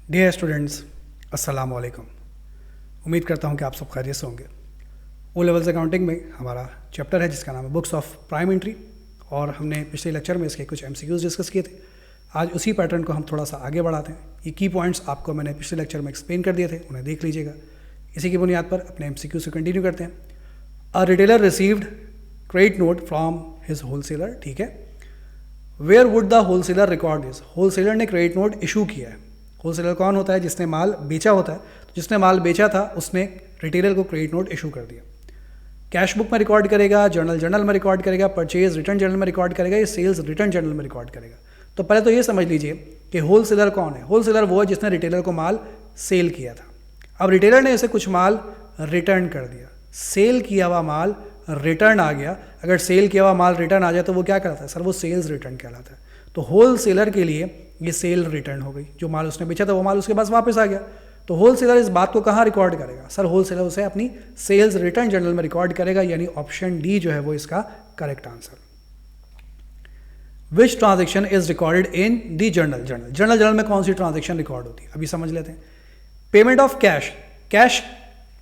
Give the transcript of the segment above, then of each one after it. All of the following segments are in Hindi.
डियर स्टूडेंट्स, अस्सलाम वालेकुम। उम्मीद करता हूँ कि आप सब खैरियत से होंगे। ओ लेवल्स अकाउंटिंग में हमारा चैप्टर है जिसका नाम है बुक्स ऑफ प्राइम एंट्री, और हमने पिछले लेक्चर में इसके कुछ एमसीक्यूज डिस्कस किए थे। आज उसी पैटर्न को हम थोड़ा सा आगे बढ़ाते हैं। ये की पॉइंट्स आपको मैंने पिछले लेक्चर में एक्सप्लेन कर दिए थे, उन्हें देख लीजिएगा। इसी की बुनियाद पर अपने एमसीक्यू से कंटिन्यू करते हैं। A retailer received credit note from his wholesaler, ठीक है। Where would the wholesaler record this? Wholesaler ने क्रेडिट नोट इशू किया है। होलसेलर कौन होता है? जिसने माल बेचा होता है। तो जिसने माल बेचा था उसने रिटेलर को क्रेडिट नोट इशू कर दिया। कैश बुक में रिकॉर्ड करेगा, जर्नल में रिकॉर्ड करेगा, परचेज रिटर्न जर्नल में रिकॉर्ड करेगा, या सेल्स रिटर्न जर्नल में रिकॉर्ड करेगा। तो पहले तो ये समझ लीजिए कि होलसेलर कौन है। होलसेलर वो है जिसने रिटेलर को माल सेल किया था। अब रिटेलर ने इसे कुछ माल रिटर्न कर दिया। सेल किया हुआ माल रिटर्न आ गया। अगर सेल किया हुआ माल रिटर्न आ जाए तो वो क्या कहलाता है? सर, वो सेल्स रिटर्न कहलाता है। तो होलसेलर के लिए ये सेल रिटर्न हो गई। जो माल उसने बेचा था वो माल उसके पास वापस आ गया। तो होलसेलर इस बात को कहाँ रिकॉर्ड करेगा? सर, होलसेलर उसे अपनी सेल्स रिटर्न जर्नल में रिकॉर्ड करेगा, यानी ऑप्शन डी जो है वो इसका correct answer. Which transaction is recorded in the journal में कौन सी ट्रांजेक्शन रिकॉर्ड होती है? अभी समझ लेते हैं। पेमेंट ऑफ कैश, कैश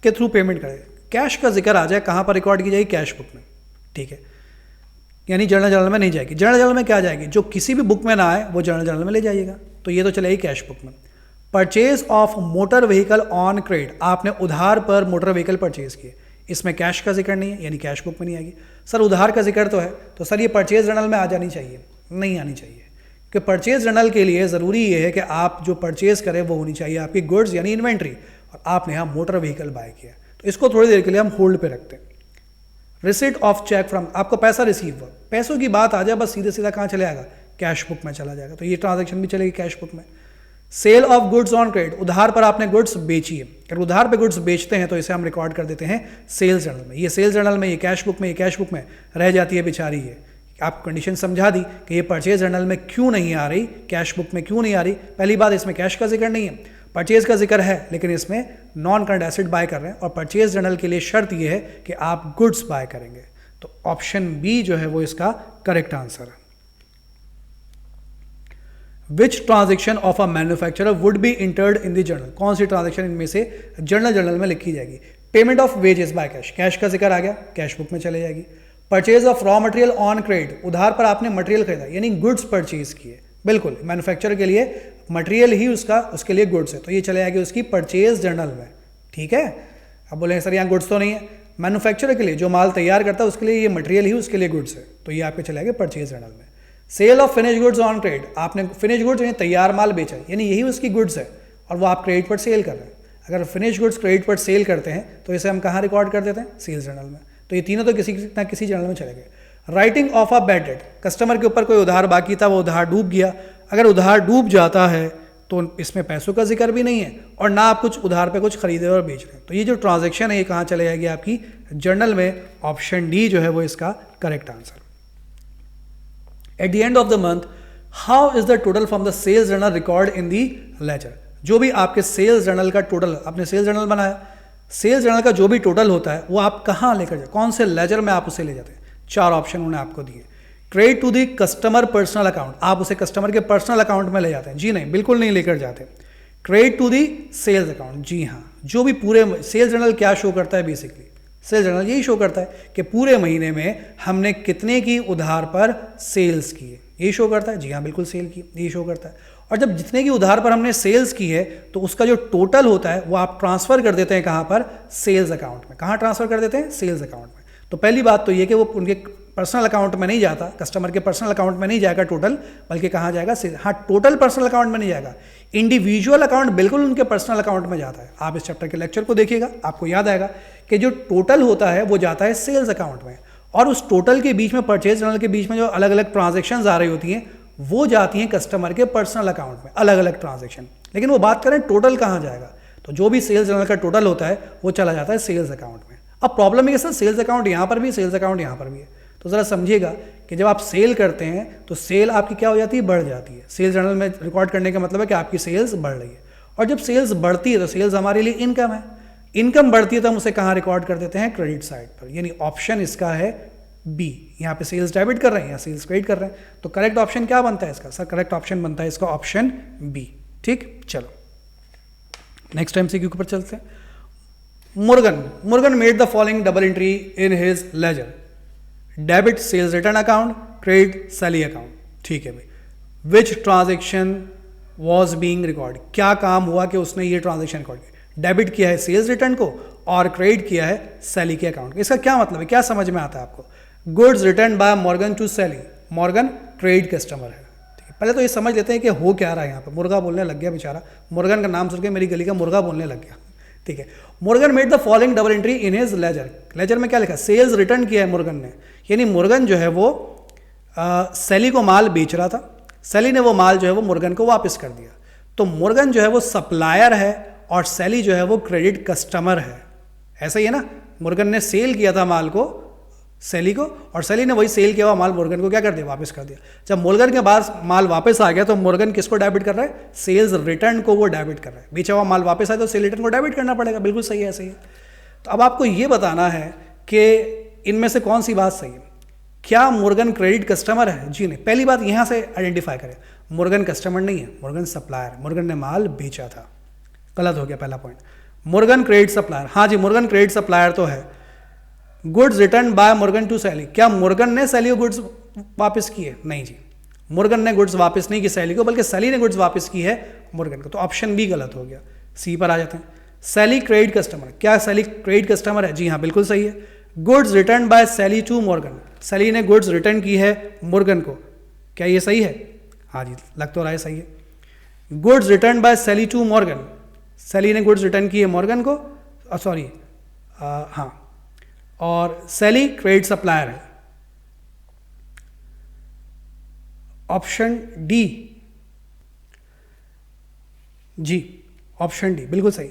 के थ्रू पेमेंट करेगा। कैश का जिक्र आ जाए कहाँ पर रिकॉर्ड की जाएगी? कैश बुक में, ठीक है। यानी जर्नल में नहीं जाएगी। जर्नल में क्या जाएगी? जो किसी भी बुक में ना आए वो जर्नल में ले जाइएगा। तो ये तो चलेगी कैश बुक में। Purchase of motor vehicle on credit, आपने उधार पर मोटर व्हीकल परचेज किए, इसमें कैश का जिक्र नहीं है, यानी कैश बुक में नहीं आएगी। सर, उधार का जिक्र तो है, तो सर ये परचेज जर्नल में आ जानी चाहिए? नहीं आनी चाहिए, कि परचेज जर्नल के लिए ज़रूरी ये है कि आप जो परचेज करें वो होनी चाहिए आपकी गुड्स यानी इन्वेंट्री, और आपने यहाँ मोटर व्हीकल बाय किया। तो इसको थोड़ी देर के लिए हम होल्ड पे रखते हैं। रिसीट ऑफ चेक फ्रॉम, आपको पैसा रिसीव हुआ, पैसों की बात आ जाए बस सीधे सीधा कहाँ चले जाएगा? कैश बुक में चला जाएगा। तो ये ट्रांजैक्शन भी चलेगी कैश बुक में। Sale of goods on credit, उधार पर आपने गुड्स बेची है। अगर उधार पे गुड्स बेचते हैं तो इसे हम रिकॉर्ड कर देते हैं सेल्स जर्नल में। ये सेल्स जर्नल में, ये कैश बुक में, ये कैश बुक में रह जाती है बेचारी। ये आप कंडीशन समझा दी कि ये परचेज जर्नल में क्यों नहीं आ रही, कैश बुक में क्यों नहीं आ रही। पहली बात, इसमें कैश का जिक्र नहीं है, परचेज का जिक्र है, लेकिन इसमें नॉन करंट एसेट बाय कर रहे हैं। और परचेज जर्नल के लिए शर्त यह है कि आप गुड्स बाय करेंगे। तो ऑप्शन बी जो है वो इसका करेक्ट आंसर है। Which transaction of a manufacturer would be entered in the journal, कौन सी ट्रांजेक्शन इनमें से जर्नल में लिखी जाएगी? Payment of wages by cash, cash का जिक्र आ गया, कैश बुक में चले जाएगी। Purchase of raw material on credit, उधार पर आपने मटेरियल खरीदा यानी गुड्स परचेज किए। बिल्कुल, मैन्युफैक्चरर के लिए मटेरियल ही उसके लिए गुड्स है, तो ये चले जाएगी उसकी परचेज जर्नल में, ठीक है। अब बोले सर यहाँ गुड्स तो नहीं है। मैन्युफैक्चरर के लिए जो माल तैयार करता है उसके लिए ये मटेरियल ही उसके लिए गुड्स है, तो ये आपके चले गए परचेज जर्नल में। Sale of finish goods on credit, आपने फिनिश गुड्स यानी तैयार माल बेचा यानी यही उसकी गुड्स है, और वो आप क्रेडिट पर सेल कर रहे हैं। अगर फिनिश गुड्स क्रेडिट पर सेल करते हैं तो इसे हम कहाँ रिकॉर्ड कर देते हैं? सेल्स जर्नल में। तो ये तीनों तो किसी ना किसी जर्नल में चले गए। Writing of a bad debt, customer के ऊपर कोई उधार बाकी था, वो उधार डूब गया। अगर उधार डूब जाता है तो इसमें पैसों का जिक्र भी नहीं है, और ना आप कुछ उधार पे कुछ खरीदे और बेच रहे हैं। तो ये जो ट्रांजैक्शन है ये कहाँ चले जाएगी? आपकी जर्नल में। ऑप्शन डी जो है वो इसका correct answer. At the end of the month, how is the total from the sales journal record in the ledger? जो भी आपके सेल्स जर्नल का टोटल, आपने सेल्स जर्नल बनाया, सेल्स जर्नल का जो भी टोटल होता है वो आप कहाँ लेकर जाए, कौन से लेजर में आप उसे ले जाते हैं? 4 ऑप्शन उन्होंने आपको दिए। Credit to the customer personal account, आप उसे कस्टमर के पर्सनल अकाउंट में ले जाते हैं? जी नहीं, बिल्कुल नहीं लेकर जाते। Credit to the sales account, जी हाँ। जो भी पूरे सेल्स जर्नल क्या शो करता है? बेसिकली सेल्स जर्नल यही शो करता है कि पूरे महीने में हमने कितने की उधार पर सेल्स की है, यही शो करता है। जी हाँ, बिल्कुल सेल की, यही शो करता है। और जब जितने की उधार पर हमने सेल्स की है तो उसका जो टोटल होता है वो आप ट्रांसफर कर देते हैं कहाँ पर? सेल्स अकाउंट में। कहाँ ट्रांसफर कर देते हैं? सेल्स अकाउंट में। तो पहली बात तो ये कि वो उनके पर्सनल अकाउंट में नहीं जाता, कस्टमर के पर्सनल अकाउंट में नहीं जाएगा टोटल, बल्कि कहाँ जाएगा? हाँ, टोटल पर्सनल अकाउंट में नहीं जाएगा, इंडिविजुअल अकाउंट बिल्कुल उनके पर्सनल अकाउंट में जाता है। आप इस चैप्टर के लेक्चर को देखिएगा, आपको याद आएगा कि जो टोटल होता है वो जाता है सेल्स अकाउंट में, और उस टोटल के बीच में, परचेज जर्नल के बीच में जो अलग अलग ट्रांजेक्शन आ रही होती हैं वो जाती हैं कस्टमर के पर्सनल अकाउंट में, अलग अलग ट्रांजेक्शन। लेकिन वो बात करें टोटल कहाँ जाएगा, तो जो भी सेल्स जर्नल का टोटल होता है वो चला जाता है सेल्स अकाउंट में। अब प्रॉब्लम है कि सर सेल्स अकाउंट यहाँ पर भी, सेल्स अकाउंट यहाँ पर भी है। तो ज़रा समझिएगा कि जब आप सेल करते हैं तो सेल आपकी क्या हो जाती है? बढ़ जाती है। सेल्स जर्नल में रिकॉर्ड करने का मतलब है कि आपकी सेल्स बढ़ रही है, और जब सेल्स बढ़ती है तो सेल्स हमारे लिए इनकम है। इनकम बढ़ती है तो हम उसे कहाँ रिकॉर्ड कर देते हैं? क्रेडिट साइड पर। यानी ऑप्शन इसका है बी। यहाँ पे सेल्स डेबिट कर रहे हैं या सेल्स क्रेडिट कर रहे हैं, तो करेक्ट ऑप्शन क्या बनता है इसका? सर, करेक्ट ऑप्शन बनता है इसका ऑप्शन बी। ठीक, चलो नेक्स्ट एमसीक्यू के ऊपर चलते हैं. Murugan made the following double entry in his ledger. Debit sales return account, credit salary account. ठीक है भाई. Which transaction was being record, क्या काम हुआ कि उसने ये ट्रांजेक्शन रिकॉर्ड किया. डेबिट किया है सेल्स रिटर्न को और क्रेडिट किया है सैली के अकाउंट. इसका क्या मतलब है, क्या समझ में आता है आपको. Goods return by Morgan to Sally. Morgan credit customer है. ठीक है, पहले तो ये समझ लेते हैं कि हो क्या रहा है यहाँ पर. मुर्गा बोलने लग गया बेचारा. मुर्गन का नाम सुन के मेरी गली का मुर्गा बोलने लग गया. ठीक है. Murugan made the following double entry in his ledger. Ledger में क्या लिखा, सेल्स रिटर्न किया है मुर्गन ने. यानी मुर्गन जो है वो सैली को माल बेच रहा था. सैली ने वो माल जो है वो मुर्गन को वापस कर दिया. तो मुर्गन जो है वो सप्लायर है और सैली जो है वो क्रेडिट कस्टमर है. ऐसा ही है ना. मुर्गन ने सेल किया था माल को सैली को और सैली ने वही सेल किया हुआ माल मुर्गन को क्या कर दिया, वापस कर दिया. जब मुर्गन के पास माल वापस आ गया तो मुर्गन किसको डेबिट कर रहा है, सेल्स रिटर्न को वो डेबिट कर रहा है. बेचा हुआ माल वापस आया तो सेल रिटर्न को डेबिट करना पड़ेगा. बिल्कुल सही है, ऐसे ही है. तो अब आपको ये बताना है कि इनमें से कौन सी बात सही है. क्या मुर्गन क्रेडिट कस्टमर है, जी नहीं. पहली बात यहां से आइडेंटिफाई करें, मुर्गन कस्टमर नहीं है, मुर्गन सप्लायर. मुर्गन ने माल बेचा था, गलत हो गया पहला पॉइंट. मुर्गन क्रेडिट सप्लायर, हाँ जी मुर्गन क्रेडिट सप्लायर तो है. Goods return by Murugan to Sally, क्या मुर्गन ने सैली को गुड्स वापस किए, नहीं जी. मुर्गन ने गुड्स वापस नहीं की सैली को, बल्कि सैली ने गुड्स वापस की है मुर्गन को. तो ऑप्शन बी गलत हो गया. सी पर आ जाते हैं. सैली क्रेडिट कस्टमर, क्या सैली क्रेडिट कस्टमर है, जी हाँ बिल्कुल सही है. Goods return by Sally to Murugan, Sally ने गुड्स रिटर्न की है मुर्गन को, क्या ये सही है, हाँ जी लग तो रहा है सही है. Goods return by Sally to Murugan, Sally ने गुड्स रिटर्न की है मुर्गन को, सॉरी हाँ. और सैली क्रेडिट सप्लायर है. ऑप्शन डी, जी ऑप्शन डी बिल्कुल सही.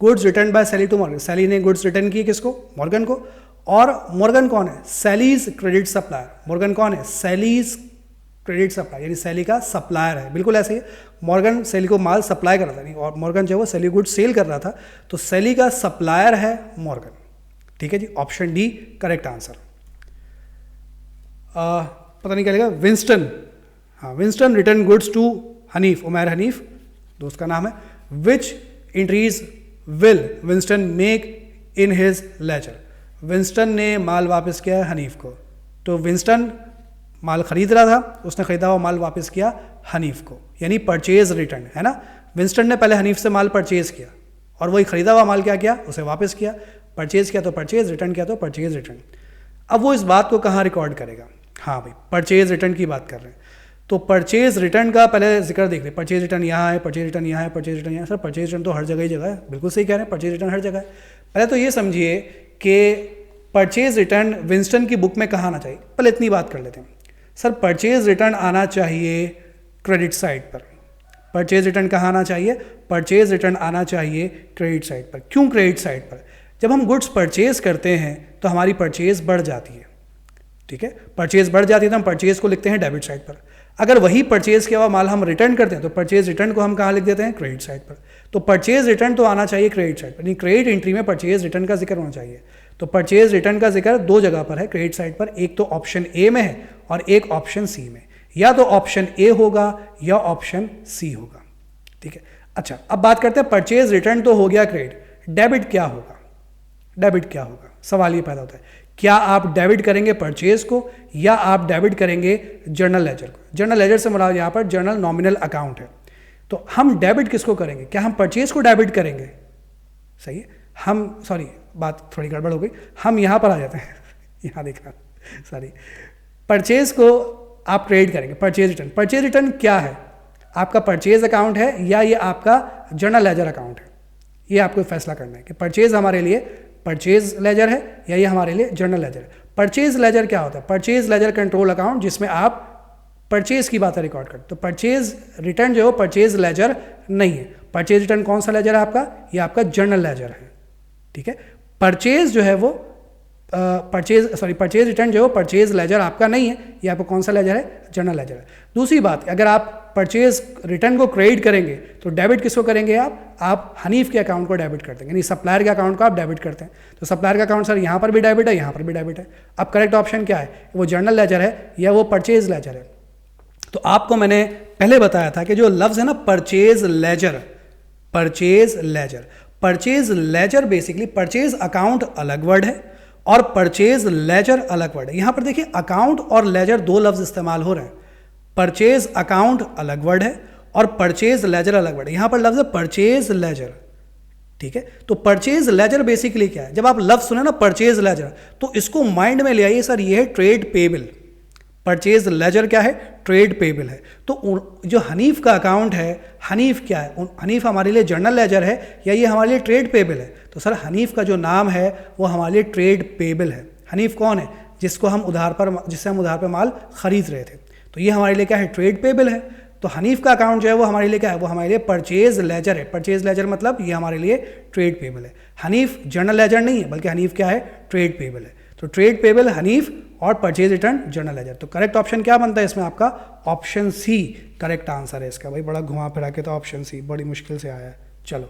Goods return by Sally to Morgan, Sally ने गुड्स रिटर्न किए किसको, मॉर्गन को. और मॉर्गन कौन है, सैलीज क्रेडिट सप्लायर. मॉर्गन कौन है, सैलीज क्रेडिट सप्लायर, यानी सैली का सप्लायर है. बिल्कुल ऐसे ही है. मॉर्गन सैली को माल सप्लाई कर रहा था, नहीं, और मॉर्गन जो है वो सैली गुड्स सेल कर रहा था, तो सैली का सप्लायर है मॉर्गन. ठीक है जी, ऑप्शन डी करेक्ट आंसर. पता नहीं क्या लिखा, विंस्टन, हाँ Winston return goods to Hanif, Umair Hanif दोस्त का नाम है. Which entries will Winston make in his ledger. Winston ने माल वापस किया है हनीफ को. तो विंस्टन माल खरीद रहा था, उसने खरीदा हुआ माल वापस किया हनीफ को, यानी परचेज रिटर्न है ना. विंस्टन ने पहले हनीफ से माल परचेज किया और वही खरीदा हुआ माल क्या किया, उसे वापस किया. परचेज किया तो परचेज, रिटर्न किया तो परचेज रिटर्न. अब वो इस बात को कहाँ रिकॉर्ड करेगा, हाँ भाई परचेज रिटर्न की बात कर रहे हैं. तो परचेज रिटर्न का पहले जिक्र देख लें. परचेज रिटर्न यहाँ है, परचेज रिटर्न यहाँ है, परचेज रिटर्न यहाँ. सर परचेज रिटर्न तो हर जगह ही जगह है, बिल्कुल सही कह रहे हैं, परचेज रिटर्न हर जगह है. पहले तो ये समझिए कि परचेज रिटर्न विंस्टन की बुक में कहाँ आना चाहिए. पहले इतनी बात कर लेते हैं. सर परचेज रिटर्न आना चाहिए क्रेडिट साइड पर. परचेज रिटर्न कहाँ आना चाहिए, परचेज रिटर्न आना चाहिए क्रेडिट साइड पर. क्यों क्रेडिट साइड पर, जब हम गुड्स परचेज करते हैं तो हमारी परचेज बढ़ जाती है. ठीक है, परचेज बढ़ जाती है तो हम परचेज को लिखते हैं डेबिट साइड पर. अगर वही परचेज किया हुआ माल हम रिटर्न करते हैं तो परचेज रिटर्न को हम कहाँ लिख देते हैं, क्रेडिट साइड पर. तो परचेज रिटर्न तो आना चाहिए क्रेडिट साइड पर, नहीं क्रेडिट एंट्री में परचेज रिटर्न का जिक्र होना चाहिए. तो परचेज रिटर्न का जिक्र दो जगह पर है क्रेडिट साइड पर, एक तो ऑप्शन ए में है और एक ऑप्शन सी में. या तो ऑप्शन ए होगा या ऑप्शन सी होगा. ठीक है, अच्छा अब बात करते हैं परचेज रिटर्न तो हो गया क्रेडिट, डेबिट क्या होगा. डेबिट क्या होगा, सवाल ये पैदा होता है, क्या आप डेबिट करेंगे परचेज को या आप डेबिट करेंगे जर्नल लेजर को. जर्नल लेजर से मुराद यहाँ पर जर्नल नॉमिनल अकाउंट है. तो हम डेबिट किसको करेंगे, क्या हम परचेज को डेबिट करेंगे, सही है. हम सॉरी बात थोड़ी गड़बड़ हो गई, हम यहाँ पर आ जाते हैं यहाँ देखना सॉरी. परचेज को आप क्रेडिट करेंगे, परचेज रिटर्न. परचेज रिटर्न क्या है, आपका परचेज अकाउंट है या ये आपका जर्नल लेजर अकाउंट है. ये आपको फैसला करना है कि परचेज हमारे लिए परचेज लेजर है या ये हमारे लिए जर्नल लेजर है. परचेज लेजर क्या होता है, परचेज लेजर कंट्रोल अकाउंट, जिसमें आप परचेज की बातें रिकॉर्ड करते. तो परचेज रिटर्न जो है परचेज लेजर नहीं है. परचेज रिटर्न कौन सा लेजर है आपका, ये आपका जर्नल लेजर है. ठीक है, परचेज जो है वो परचेज रिटर्न जो है परचेज लेजर आपका नहीं है, ये आपका कौन सा लेजर है, जर्नल लेजर है. दूसरी बात, अगर आप परचेज रिटर्न को क्रेडिट करेंगे तो डेबिट किसको करेंगे आप हनीफ के अकाउंट को डेबिट कर देंगे, यानी सप्लायर के अकाउंट को आप डेबिट करते हैं. तो सप्लायर का अकाउंट सर यहाँ पर भी डेबिट है, यहाँ पर भी डेबिट है. अब करेक्ट ऑप्शन क्या है, वो जर्नल लेजर है या वो परचेज लेजर है. तो आपको मैंने पहले बताया था कि जो लफ्ज़ है ना purchase laser, purchase laser. Purchase laser basically, purchase account अलग वर्ड है और परचेज लेजर अलग वर्ड है। यहां पर देखिए अकाउंट और लेजर दो लफ्ज इस्तेमाल हो रहे हैं। परचेज अकाउंट अलग वर्ड है और परचेज लेजर अलग वर्ड है। यहां पर लफ्ज है परचेज लेजर, ठीक है। तो परचेज लेजर बेसिकली क्या है, जब आप लफ्ज सुने ना परचेज लेजर, तो इसको माइंड में ले आइए, सर ये है ट्रेड पेबल। परचेज लेजर क्या है, ट्रेड पेबल है। तो जो हनीफ का अकाउंट है, हनीफ क्या है, हनीफ हमारे लिए जर्नल लेजर है या ये हमारे लिए ट्रेड पेबल है? तो सर हनीफ का जो नाम है वो हमारे लिए ट्रेड पेबल है। हनीफ कौन है, जिससे हम उधार पर माल खरीद रहे थे, तो ये हमारे लिए क्या है, ट्रेड पेबल है। तो हनीफ का अकाउंट जो है वो हमारे लिए क्या है, वो हमारे लिए परचेज लेजर है। परचेज लेजर मतलब ये हमारे लिए ट्रेड पेबल है। हनीफ जर्नल लेजर नहीं है, बल्कि हनीफ क्या है, ट्रेड पेबल है। तो ट्रेड पेबल हनीफ और परचेज रिटर्न जर्नल लेजर। तो करेक्ट ऑप्शन क्या बनता है इसमें आपका, ऑप्शन सी करेक्ट आंसर है इसका। भाई बड़ा घुमा फिरा के तो ऑप्शन सी बड़ी मुश्किल से आया है। चलो,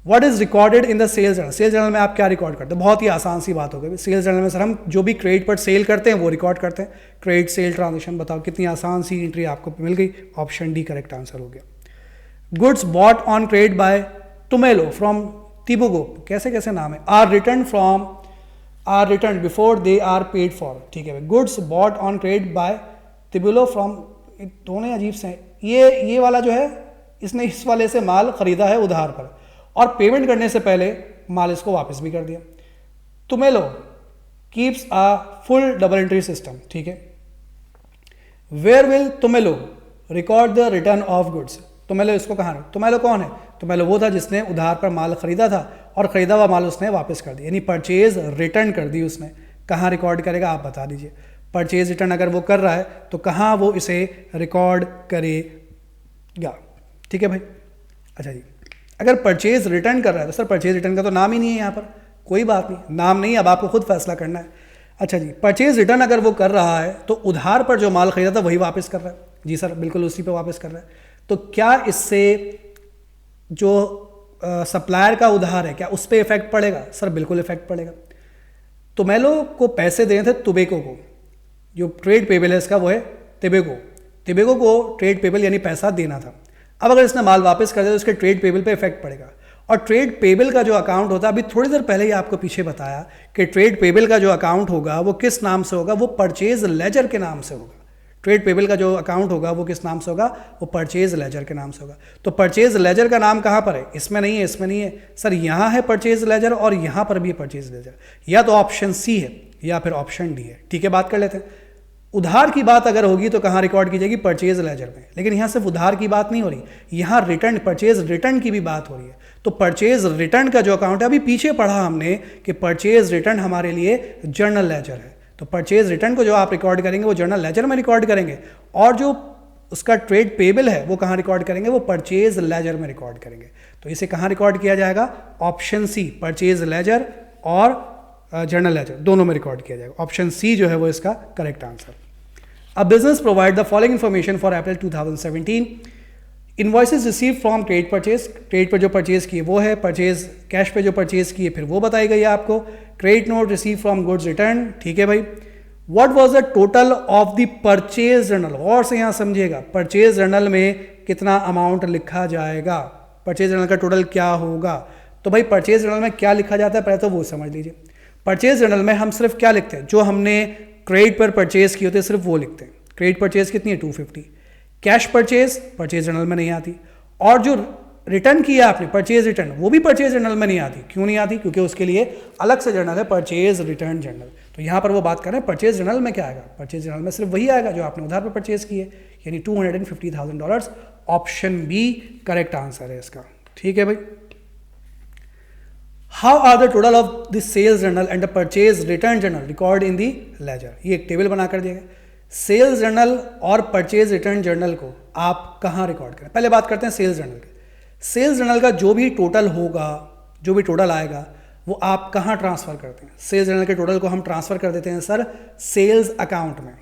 what is recorded in the sales journal? Sales journal में आप क्या रिकॉर्ड करते हैं? बहुत ही आसान सी बात हो गई। सेल्स जर्नल में सर हम जो भी क्रेडिट पर सेल करते हैं वो रिकॉर्ड करते हैं। क्रेडिट सेल ट्रांजेक्शन, बताओ कितनी आसान सी एंट्री आपको मिल गई। ऑप्शन डी करेक्ट आंसर हो गया। Goods bought on credit by Tumelo from Tibugo, कैसे कैसे नाम है, are return before they are paid for, ठीक है। Goods bought on credit by Tibulo from, दोनों अजीब से हैं। ये वाला जो है, इसने इस वाले से माल खरीदा है उधार पर और पेमेंट करने से पहले माल इसको वापस भी कर दिया। Tumelo keeps a full double entry system, ठीक है। Where will Tumelo record the return of goods? Tumelo इसको कहाँ, टुमेलो कौन है? टुमेलो वो था जिसने उधार पर माल खरीदा था और खरीदा हुआ माल उसने वापस कर दिया, यानी परचेज रिटर्न कर दी उसने। कहाँ रिकॉर्ड करेगा आप बता दीजिए। परचेज रिटर्न अगर वो कर रहा है तो कहाँ वो इसे रिकॉर्ड करेगा, ठीक है भाई। अच्छा जी, अगर परचेज रिटर्न कर रहा है तो सर परचेज रिटर्न का तो नाम ही नहीं है यहाँ पर, कोई बात नहीं, नाम नहीं, अब आपको खुद फैसला करना है। अच्छा जी, परचेज रिटर्न अगर वो कर रहा है तो उधार पर जो माल खरीदा था वही वापस कर रहा है। जी सर, बिल्कुल उसी पे वापस कर रहा है। तो क्या इससे जो सप्लायर का उधार है क्या उस पर इफेक्ट पड़ेगा? सर बिल्कुल इफेक्ट पड़ेगा। टुमेलो को पैसे देने थे टुबेको को, जो ट्रेड पेबल है इसका वो है तिबेको को ट्रेड पेबल यानी पैसा देना था। अब अगर इसने माल वापस कर दिया तो उसके ट्रेड पेबल पे इफेक्ट पड़ेगा। और ट्रेड पेबल का जो अकाउंट होता है, अभी थोड़ी देर पहले ही आपको पीछे बताया कि ट्रेड पेबल का जो अकाउंट होगा वो किस नाम से होगा, वो परचेज लेजर के नाम से होगा। ट्रेड पेबल का जो अकाउंट होगा वो किस नाम से होगा, वो परचेज लेजर के नाम से होगा। तो परचेज लेजर का नाम कहाँ पर है? इसमें नहीं है, इसमें नहीं है सर, यहाँ है परचेज लेजर और यहाँ पर भी है परचेज लेजर। या तो ऑप्शन सी है या फिर ऑप्शन डी है, ठीक है। बात कर लेते हैं, उधार की बात अगर होगी तो कहाँ रिकॉर्ड की जाएगी? परचेज लेजर में। लेकिन यहाँ सिर्फ उधार की बात नहीं हो रही, यहाँ रिटर्न, परचेज रिटर्न की भी बात हो रही है। तो परचेज रिटर्न का जो अकाउंट है, अभी पीछे पढ़ा हमने कि परचेज रिटर्न हमारे लिए जर्नल लेजर है। तो परचेज रिटर्न को जो आप रिकॉर्ड करेंगे वो जर्नल लेजर में रिकॉर्ड करेंगे, और जो उसका ट्रेड पेबल है वो कहाँ रिकॉर्ड करेंगे? वो परचेज लेजर में रिकॉर्ड करेंगे। तो इसे कहाँ रिकॉर्ड किया जाएगा? ऑप्शन सी, परचेज लेजर और जर्नल लेजर दोनों में रिकॉर्ड किया जाएगा। ऑप्शन सी जो है वो इसका correct answer. A business provide the following information for April 2017। Invoices receive from credit purchase, credit पर जो परचेज किए वो है, परचेज कैश पे जो परचेज किए फिर वो बताई गई है आपको। Credit note receive from goods return, ठीक है भाई। What was the total of the purchase journal? और से यहाँ समझिएगा, परचेज जर्नल में कितना अमाउंट लिखा जाएगा, परचेज जर्नल का टोटल क्या होगा। तो भाई परचेज जर्नल में क्या लिखा जाता है पहले तो वो समझ लीजिए। परचेज जर्नल में हम सिर्फ क्या लिखते हैं, जो हमने क्रेडिट पर परचेज किए होते हैं सिर्फ वो लिखते हैं। क्रेडिट परचेज कितनी है? 250। कैश परचेज परचेज जर्नल में नहीं आती, और जो रिटर्न किया आपने परचेज रिटर्न वो भी परचेज जर्नल में नहीं आती। क्यों नहीं आती? क्योंकि उसके लिए अलग से जर्नल है, परचेज रिटर्न जर्नल। तो यहाँ पर वो बात कर रहे हैं परचेज जर्नल में क्या आएगा, परचेज जर्नल में सिर्फ वही आएगा जो आपने उधार पर परचेज किए, यानी $250,000। ऑप्शन बी करेक्ट आंसर है इसका, ठीक है भाई। How are the total of the sales journal and the purchase return journal record in the ledger? ये एक टेबल बनाकर दिया गया। सेल्स जर्नल और परचेज रिटर्न जर्नल को आप कहाँ रिकॉर्ड करें? पहले बात करते हैं सेल्स जर्नल की। सेल्स जर्नल का जो भी टोटल होगा, जो भी टोटल आएगा वो आप कहाँ ट्रांसफर करते हैं? सेल्स जर्नल के टोटल को हम ट्रांसफर कर देते हैं सर सेल्स अकाउंट में,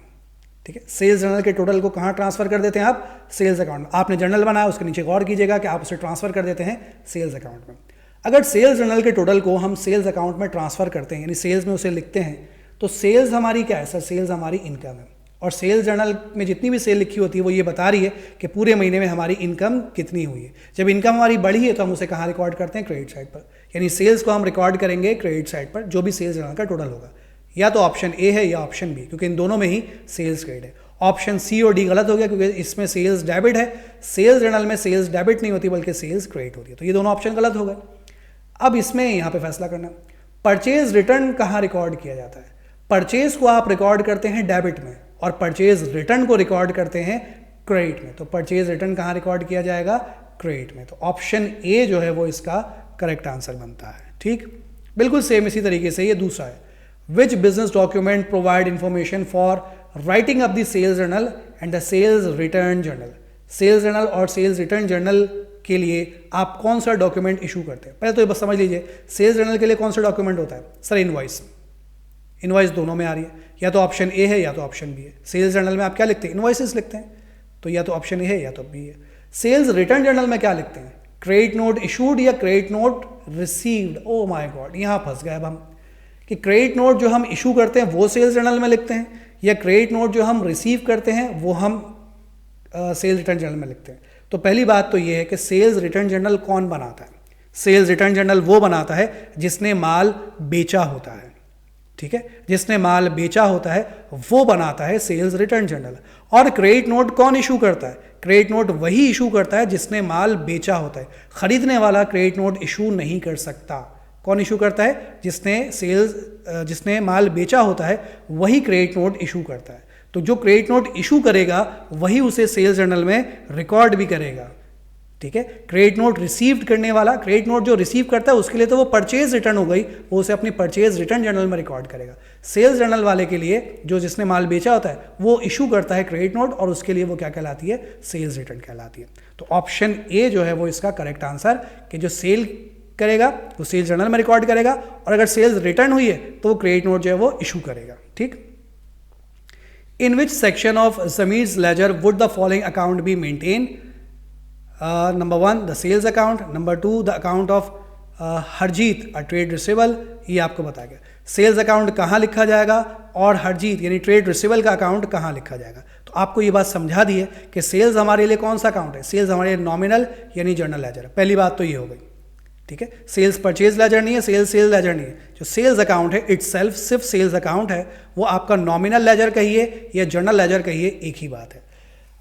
ठीक है। सेल्स जर्नल के टोटल को कहाँ ट्रांसफर कर देते हैं आप? सेल्स अकाउंट में। आपने जर्नल बनाया, उसके नीचे गौर कीजिएगा कि आप उसे ट्रांसफर कर देते हैं सेल्स अकाउंट में। अगर सेल्स जर्नल के टोटल को हम सेल्स अकाउंट में ट्रांसफर करते हैं, यानी सेल्स में उसे लिखते हैं, तो सेल्स हमारी क्या है सर? सेल्स हमारी इनकम है। और सेल्स जर्नल में जितनी भी सेल लिखी होती है वो ये बता रही है कि पूरे महीने में हमारी इनकम कितनी हुई है। जब इनकम हमारी बढ़ी है तो हम उसे कहाँ रिकॉर्ड करते हैं, क्रेडिट साइड पर, यानी सेल्स को हम रिकॉर्ड करेंगे क्रेडिट साइड पर, जो भी सेल्स जर्नल का टोटल होगा। या तो ऑप्शन ए है या ऑप्शन बी, क्योंकि इन दोनों में ही सेल्स क्रेडिट है। ऑप्शन सी और डी गलत हो गया क्योंकि इसमें सेल्स डेबिट है, सेल्स जर्नल में सेल्स डेबिट नहीं होती बल्कि सेल्स क्रेडिट होती है, तो ये दोनों ऑप्शन गलत हो गए। अब इसमें यहाँ पे फैसला करना, परचेज रिटर्न कहाँ रिकॉर्ड किया जाता है। परचेज को आप रिकॉर्ड करते हैं डेबिट में और परचेज रिटर्न को रिकॉर्ड करते हैं क्रेडिट में। तो परचेज रिटर्न कहाँ रिकॉर्ड किया जाएगा, क्रेडिट में। तो ऑप्शन ए जो है वो इसका करेक्ट आंसर बनता है। ठीक, बिल्कुल सेम इसी तरीके से ये दूसरा है, which business document provide information for writing up the sales journal and the sales return journal. Sales journal और सेल्स रिटर्न जर्नल के लिए आप कौन सा डॉक्यूमेंट इशू करते हैं। पहले तो ये बस समझ लीजिए, सेल्स जर्नल के लिए कौन सा डॉक्यूमेंट होता है सर, इनवॉइस। इनवॉइस दोनों में आ रही है, या तो ऑप्शन ए है या तो ऑप्शन बी है। सेल्स जर्नल में आप क्या लिखते हैं, इनवॉइसेस लिखते हैं, तो या तो ऑप्शन ए है या तो बी है। सेल्स रिटर्न जर्नल में क्या लिखते हैं, क्रेडिट नोट इशूड या credit note received. Oh my God, यहाँ फंस गए अब हम कि क्रेडिट नोट जो हम इशू करते हैं वो सेल्स जर्नल में लिखते हैं या क्रेडिट नोट जो हम रिसीव करते हैं वो हम सेल्स रिटर्न जर्नल में लिखते हैं। तो पहली बात तो ये है कि सेल्स रिटर्न जर्नल कौन बनाता है। सेल्स रिटर्न जर्नल वो बनाता है जिसने माल बेचा होता है, ठीक है, जिसने माल बेचा होता है वो बनाता है सेल्स रिटर्न जर्नल। और क्रेडिट नोट कौन इशू करता है, क्रेडिट नोट वही इशू करता है जिसने माल बेचा होता है। खरीदने वाला क्रेडिट नोट इशू नहीं कर सकता। कौन इशू करता है, जिसने माल बेचा होता है वही क्रेडिट नोट इशू करता है। तो जो क्रेडिट नोट इशू करेगा वही उसे सेल्स जर्नल में रिकॉर्ड भी करेगा, ठीक है। क्रेडिट नोट रिसीव्ड करने वाला, क्रेडिट नोट जो रिसीव करता है उसके लिए तो वो परचेज रिटर्न हो गई, वो उसे अपनी परचेज रिटर्न जर्नल में रिकॉर्ड करेगा। सेल्स जर्नल वाले के लिए जो जिसने माल बेचा होता है वो इशू करता है क्रेडिट नोट और उसके लिए वो क्या कहलाती है, सेल्स रिटर्न कहलाती है। तो ऑप्शन ए जो है वो इसका करेक्ट आंसर, कि जो सेल करेगा वो सेल्स जर्नल में रिकॉर्ड करेगा और अगर सेल्स रिटर्न हुई है तो वो क्रेडिट नोट जो है वो इशू करेगा। ठीक, in which section of Zamir's ledger would the following account be maintain. Number 1 the sales account, number 2 the account of Harjeet a trade receivable. ये आपको बता गया सेल्स अकाउंट कहाँ लिखा जाएगा और हरजीत यानी ट्रेड रिसीवेबल का अकाउंट कहाँ लिखा जाएगा। तो आपको ये बात समझा दी है कि सेल्स हमारे लिए कौन सा अकाउंट है, सेल्स हमारे लिए नॉमिनल यानी जर्नल लेजर। पहली बात तो ये हो गई, ठीक है। सेल्स परचेज लेजर नहीं है, सेल्स लेजर नहीं है। जो सेल्स अकाउंट है इटसेल्फ सिर्फ सेल्स अकाउंट है, वो आपका नॉमिनल लेजर कहिए या जर्नल लेजर कहिए, एक ही बात है।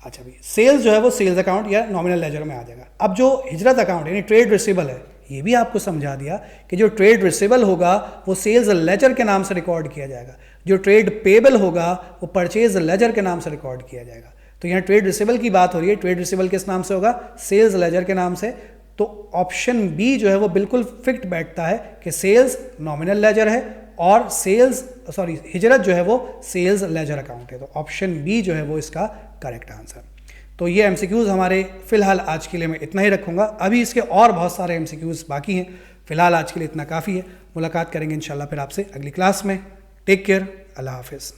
अच्छा भाई, सेल्स जो है वो सेल्स अकाउंट या नॉमिनल लेजर में आ जाएगा। अब जो हिजरत अकाउंट यानी ट्रेड रिसीवेबल है, ये भी आपको समझा दिया कि जो ट्रेड रिसीवेबल होगा वो सेल्स लेजर के नाम से रिकॉर्ड किया जाएगा, जो ट्रेड पेबल होगा वो परचेज लेजर के नाम से रिकॉर्ड किया जाएगा। तो यहाँ ट्रेड रिसीवेबल की बात हो रही है, ट्रेड रिसीवेबल किस नाम से होगा, सेल्स लेजर के नाम से। तो ऑप्शन बी जो है वो बिल्कुल फिक्ट बैठता है कि सेल्स नॉमिनल लेजर है और हिजरत जो है वो सेल्स लेजर अकाउंट है। तो ऑप्शन बी जो है वो इसका करेक्ट आंसर। तो ये एमसीक्यूज हमारे फिलहाल आज के लिए मैं इतना ही रखूंगा, अभी इसके और बहुत सारे एमसीक्यूज बाकी हैं। फिलहाल आज के लिए इतना काफ़ी है, मुलाकात करेंगे इंशाल्लाह फिर आपसे अगली क्लास में। टेक केयर, अल्लाह हाफिज़।